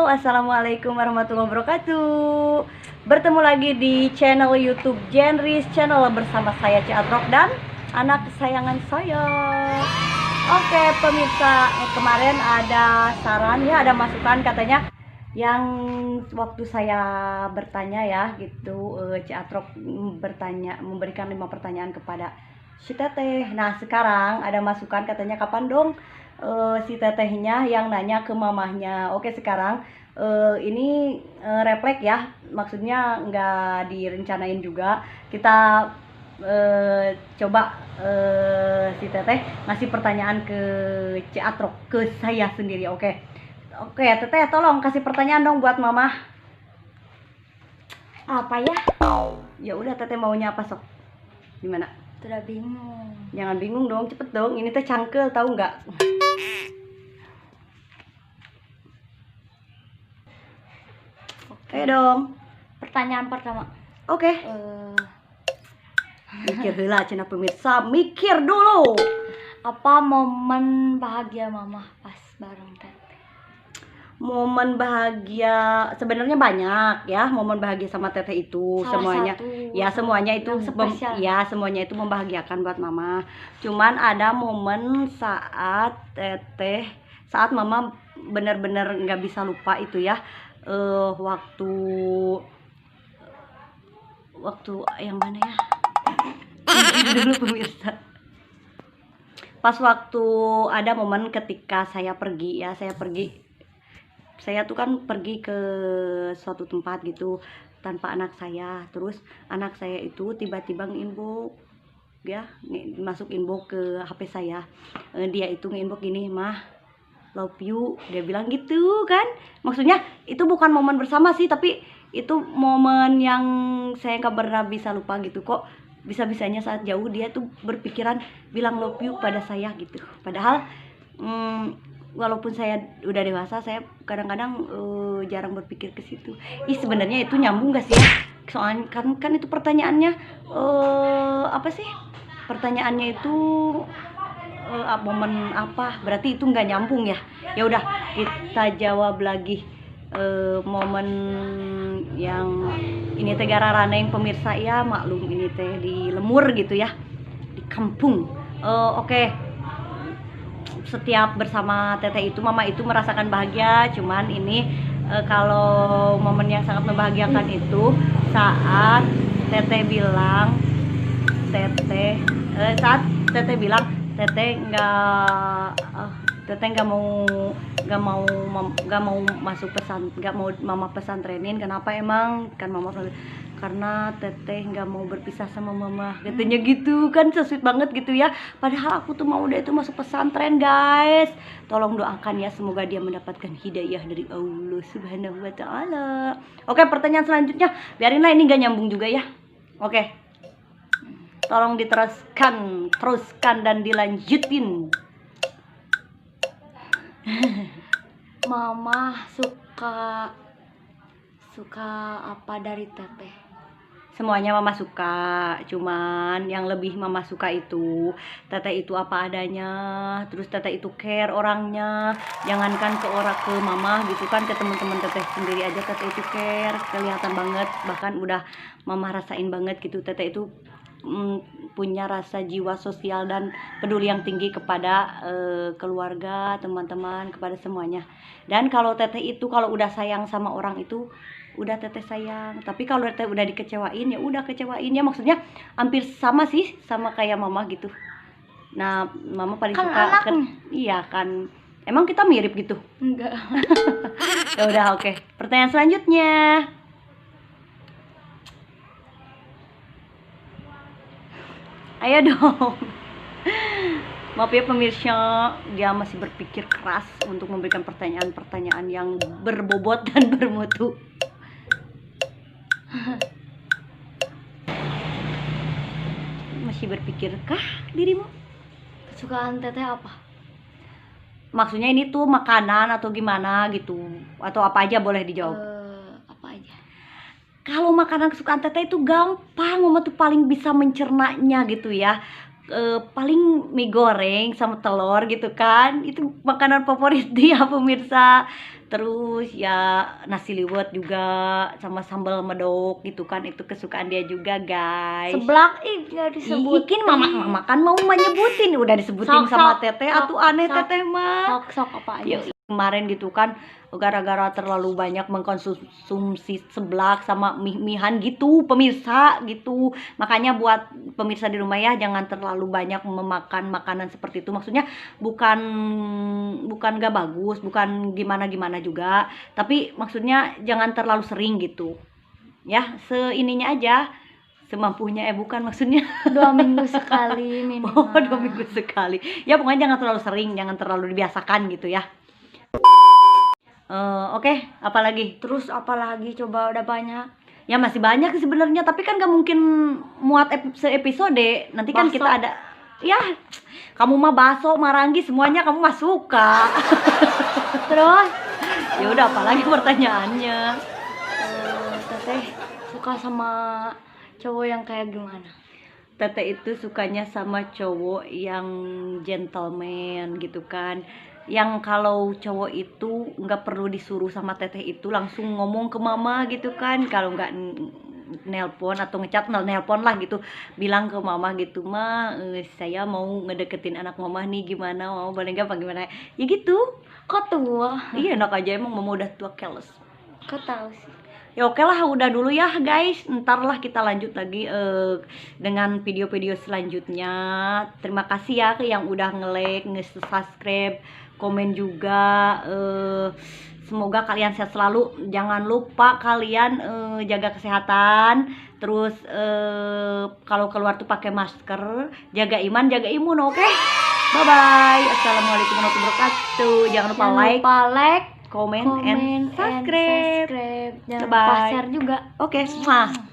Assalamualaikum warahmatullahi wabarakatuh. Bertemu lagi di channel YouTube Genris Channel bersama saya Ciatrok dan anak kesayangan saya. Oke pemirsa, kemarin ada saran ya, ada masukan katanya yang waktu saya bertanya ya gitu, Ciatrok bertanya, memberikan 5 pertanyaan kepada si teteh. Nah sekarang ada masukan katanya kapan dong si tetehnya yang nanya ke mamahnya. Oke sekarang ini refleks ya, maksudnya nggak direncanain juga. Kita coba si teteh ngasih pertanyaan ke Ciatrok, ke saya sendiri. Oke teteh tolong kasih pertanyaan dong buat mama. Apa ya? Ya udah teteh maunya apa sok, gimana? Sudah bingung. Jangan bingung dong, cepet dong, ini teh cangkel tahu nggak? Oke dong. Pertanyaan pertama. Oke. Mikir heula cenah pemirsa, mikir dulu. Apa momen bahagia mama pas bareng teteh? Momen bahagia sebenarnya banyak ya, momen bahagia sama teteh itu. Salah semuanya satu ya semuanya itu spesial. ya semuanya itu membahagiakan buat mama. Cuman ada momen saat mama benar-benar nggak bisa lupa itu ya. Waktu yang mana ya? Dulu pemirsa. Pas waktu ada momen ketika saya pergi ya, saya tuh kan pergi ke suatu tempat gitu tanpa anak saya. Terus anak saya itu tiba-tiba nginbox ya, masuk inbox ke HP saya. Dia itu nginbox gini, "Mah, love you," dia bilang gitu kan. Maksudnya itu bukan momen bersama sih, tapi itu momen yang saya nggak pernah bisa lupa gitu. Kok bisa-bisanya saat jauh dia tuh berpikiran bilang love you pada saya gitu. Padahal walaupun saya udah dewasa, saya kadang-kadang jarang berpikir ke situ. Sebenarnya itu nyambung gak sih ya? Soalnya kan itu pertanyaannya apa sih? Pertanyaannya itu momen apa? Berarti itu nggak nyambung ya. Ya udah, kita jawab lagi momen yang ini teh gararane pemirsa ya, maklum ini teh di lemur gitu ya, di kampung. Oke. Setiap bersama teteh itu mama itu merasakan bahagia. Cuman ini kalau momen yang sangat membahagiakan itu saat teteh bilang saat teteh bilang teteh nggak mau masuk nggak mau mama pesantrenin. Kenapa emang? Kan mama karena teteh nggak mau berpisah sama mama, katanya gitu kan. So sweet banget gitu ya, padahal aku tuh mau dia itu masuk pesantren guys. Tolong doakan ya, semoga dia mendapatkan hidayah dari Allah Subhanahu wa ta'ala. Oke, pertanyaan selanjutnya, biarinlah ini gak nyambung juga ya. Oke, tolong teruskan dan dilanjutin. Mama suka apa dari teteh? Semuanya mama suka, cuman yang lebih mama suka itu teteh itu apa adanya. Terus teteh itu care orangnya, jangankan ke mama gitu kan, ke teman-teman teteh sendiri aja teteh itu care, kelihatan banget. Bahkan udah mama rasain banget gitu, teteh itu punya rasa jiwa sosial dan peduli yang tinggi kepada keluarga, teman-teman, kepada semuanya. Dan kalau teteh itu kalau udah sayang sama orang itu udah teteh sayang. Tapi kalau teteh udah dikecewain ya udah kecewain ya, maksudnya hampir sama sih, sama kayak mama gitu. Nah mama paling Kan suka iya kan, emang kita mirip gitu? Enggak. Ya udah, oke. Pertanyaan selanjutnya. Ayo dong. Maaf ya pemirsa, dia masih berpikir keras untuk memberikan pertanyaan-pertanyaan yang berbobot dan bermutu. Masih berpikirkah dirimu? Kesukaan teteh apa? Maksudnya ini tuh makanan atau gimana gitu, atau apa aja boleh dijawab. Apa aja? Kalau makanan kesukaan teteh itu gampang, mama tuh paling bisa mencernanya gitu ya. Paling mie goreng sama telur gitu kan, itu makanan favorit dia pemirsa. Terus ya nasi liwet juga sama sambal medok gitu kan, itu kesukaan dia juga guys. Seblak nggak disebut. Ikin mama kan mau menyebutin, udah disebutin Sok, sama sok, teteh, sok, atuh aneh sok. teteh mah. Sok apa aja? Ya, kemarin gitu kan gara-gara terlalu banyak mengkonsumsi seblak sama mie-mihan gitu pemirsa gitu, makanya buat pemirsa di rumah ya jangan terlalu banyak memakan makanan seperti itu, maksudnya bukan gak bagus, bukan gimana juga, tapi maksudnya jangan terlalu sering gitu ya, seininya aja, semampunya, bukan maksudnya 2 minggu sekali minimal. 2 minggu sekali ya, pokoknya jangan terlalu sering, jangan terlalu dibiasakan gitu ya. Oke, apalagi? Terus apalagi coba, udah banyak. Ya masih banyak sih sebenarnya, tapi kan gak mungkin muat se-episode. Nanti kan Bakso. kita ada, ya kamu mah bakso, maranggi semuanya kamu mah suka. Terus Ya udah, apalagi pertanyaannya? teteh suka sama cowok yang kayak gimana? Teteh itu sukanya sama cowok yang gentleman gitu kan, yang kalau cowok itu nggak perlu disuruh sama teteh itu langsung ngomong ke mama gitu kan, kalau nggak nelpon atau ngechat, nelpon lah gitu, bilang ke mama gitu, mah saya mau ngedeketin anak mama nih, gimana mau, boleh nggak, apa gimana ya gitu. Kok tua? Iya, enak aja, emang mama udah tua keles. Kok tahu sih? Ya oke lah, udah dulu ya guys, ntar lah kita lanjut lagi dengan video-video selanjutnya. Terima kasih ya ke yang udah nge-like, nge-subscribe, komen juga. Semoga kalian sehat selalu, jangan lupa kalian jaga kesehatan, terus kalau keluar tuh pakai masker, jaga iman, jaga imun, oke? Bye bye, assalamualaikum warahmatullahi wabarakatuh. Jangan lupa like, comment and subscribe. Jangan Bye. lupa share juga. Oke, semua.